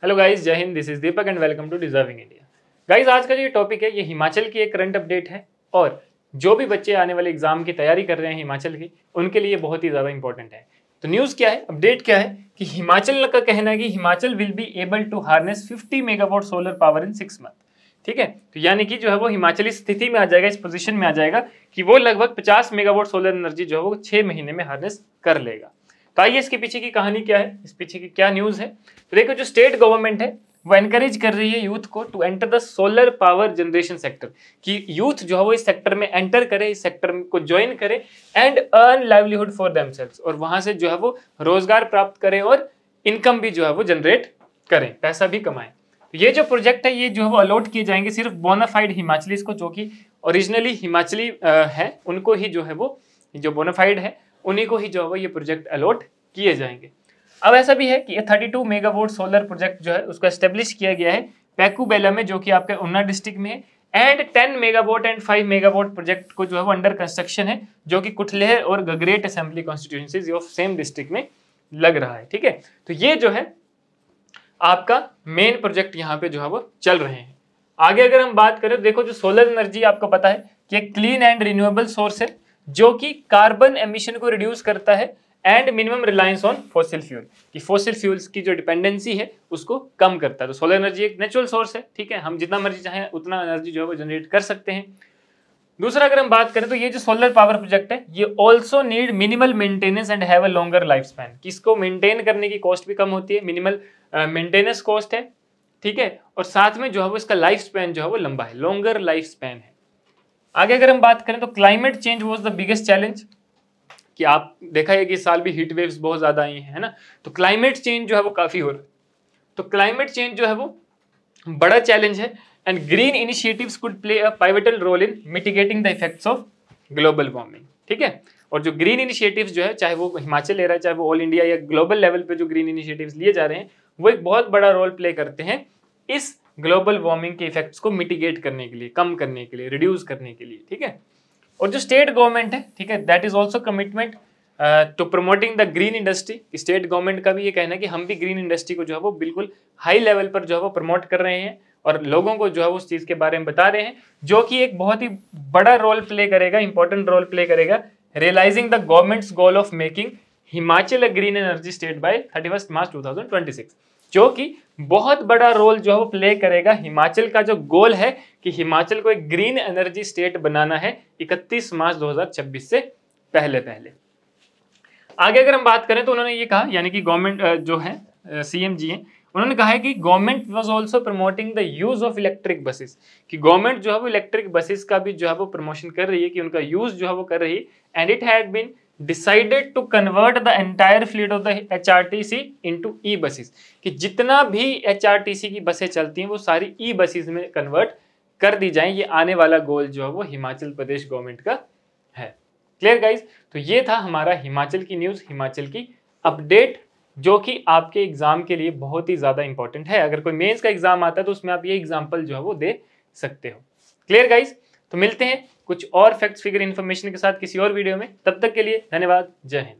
Hello guys, जय Hind. This is Deepak and welcome to deserving India. Guys, आज का जो टॉपिक है ये हिमाचल की एक करंट अपडेट है और जो भी बच्चे आने वाले एग्जाम की तैयारी कर रहे हैं हिमाचल की, उनके लिए बहुत ही ज़्यादा इंपॉर्टेंट है। तो न्यूज़ क्या है, अपडेट क्या है कि हिमाचल का कहना है कि Himachal will be able to harness 50 megawatt solar power in 6 month. ठीक है, तो यानी कि जो है वो हिमाचल इस स्थिति में आ जाएगा, इस पोजीशन में आ जाएगा कि वो लगभग 50 मेगावाट सोलर एनर्जी जो है वो 6 महीने में हार्नेस कर लेगा। तो आइए इसके पीछे की कहानी क्या है, इस पीछे की क्या न्यूज़ है। तो देखो, जो स्टेट गवर्नमेंट है वो एनकरेज कर रही है यूथ को to enter the solar power generation sector, कि यूथ जो है वो इस सेक्टर में एंटर करे, इस सेक्टर को ज्वाइन करे and earn livelihood for themselves, और वहां से जो है वो रोजगार प्राप्त करे और इनकम भी जो है वो जनरेट करें, पैसा भी कमाएं। तो ये जो प्रोजेक्ट है ये जो है वो अलॉट किए जाएंगे सिर्फ बोनाफाइड हिमाचलीज को, जो कि ओरिजिनली हिमाचली है, उनको ही जो है वो जो बोनाफाइड है उन्हीं को ही जो है वो ये प्रोजेक्ट अलॉट किए जाएंगे। अब ऐसा भी है कि 32 मेगावाट सोलर प्रोजेक्ट जो है उसको एस्टेब्लिश किया गया है पैकूबेला में, जो कि आपके उन्ना डिस्ट्रिक्ट में है, and 10 megawatt and 5 megawatt project को जो है वो अंडर कंस्ट्रक्शन है, जो कि कुटलेह और Gagret assembly constituencies of same district में लग रहा है। ठीक है, तो ये जो है आपका मेन प्रोजेक्ट यहाँ पे जो है वो चल रहे हैं। आगे अगर हम बात करें तो देखो, जो सोलर एनर्जी आपको पता है कि एक क्लीन एंड रिन्यूएबल सोर्स है जो कि कार्बन एमिशन को रिड्यूस करता है and minimum reliance on fossil fuel, कि फॉसिल फ्यूल्स की जो डिपेंडेंसी है उसको कम करता है। तो सोलर एनर्जी एक नेचुरल सोर्स है, ठीक है, हम जितना मर्जी चाहें उतना एनर्जी जो है वो जनरेट कर सकते हैं। दूसरा अगर हम बात करें तो ये जो सोलर पावर प्रोजेक्ट है ये also need minimal maintenance and have a longer life span, कि इसको मेंटेन करने की कॉस्ट भी कम होती है, मिनिमल मेंटेनेंस कॉस्ट है, ठीक है, और साथ में जो है वो इसका लाइफ स्पैन जो है वो लंबा है, लॉन्गर लाइफ स्पैन है। आगे अगर हम बात करें तो climate change was the biggest challenge, कि आप देखा है कि इस साल भी हीट वेव्स बहुत ज्यादा आई हैं, है ना, तो क्लाइमेट चेंज जो है वो काफी हो रहा है। तो क्लाइमेट चेंज जो है वो बड़ा चैलेंज है and green initiatives could play a pivotal role in mitigating the effects of global warming. ठीक है, और जो ग्रीन इनिशिएटिव्स जो है, चाहे वो हिमाचल ले रहा है, चाहे वो ऑल इंडिया या ग्लोबल लेवल पे जो ग्रीन इनिशिएटिव्स लिए जा रहे हैं, वो एक बहुत बड़ा रोल प्ले करते हैं इस ग्लोबल वार्मिंग के इफेक्ट्स को मिटिगेट करने के लिए, कम करने के लिए, रिड्यूस करने के लिए। ठीक है, और जो स्टेट गवर्नमेंट है, ठीक है, that is also commitment to promoting the green industry. State government का भी ये कहना है कि हम भी ग्रीन इंडस्ट्री को जो है वो बिल्कुल हाई लेवल पर जो है वो प्रमोट कर रहे हैं और लोगों को जो है उस चीज के बारे में बता रहे हैं, जो कि एक बहुत ही बड़ा रोल प्ले करेगा, इंपॉर्टेंट रोल प्ले करेगा realising the government's goal of making Himachal a green energy state by 31 March 2026, जो कि बहुत बड़ा रोल जो है वो प्ले करेगा। हिमाचल का जो गोल है कि हिमाचल को एक ग्रीन एनर्जी स्टेट बनाना है 31 मार्च 2026 से पहले पहले। आगे अगर हम बात करें तो उन्होंने ये कहा, यानी कि गवर्नमेंट जो है सीएम जी हैं, उन्होंने कहा है कि government was also promoting the use of electric buses, कि गवर्नमेंट जो है वो इलेक्ट्रिक बसेस का भी जो है वो प्रमोशन कर रही है, कि उनका यूज जो है वो कर रही है, and it had been decided to convert the entire fleet of the HRTC into E buses, कि जितना भी एचआरटीसी की बसें चलती हैं वो सारी ई बसेस में कन्वर्ट कर दी जाएं। ये आने वाला गोल जो है वो हिमाचल प्रदेश गवर्नमेंट का है। क्लियर गाइज, तो ये था हमारा हिमाचल की न्यूज, हिमाचल की अपडेट, जो कि आपके एग्जाम के लिए बहुत ही ज्यादा इंपॉर्टेंट है। अगर कोई मेंस का एग्जाम आता है तो उसमें आप ये एग्जाम्पल जो है वो दे सकते हो। क्लियर गाइज, तो मिलते हैं कुछ और फैक्ट्स फिगर इन्फॉर्मेशन के साथ किसी और वीडियो में, तब तक के लिए धन्यवाद, जय हिंद।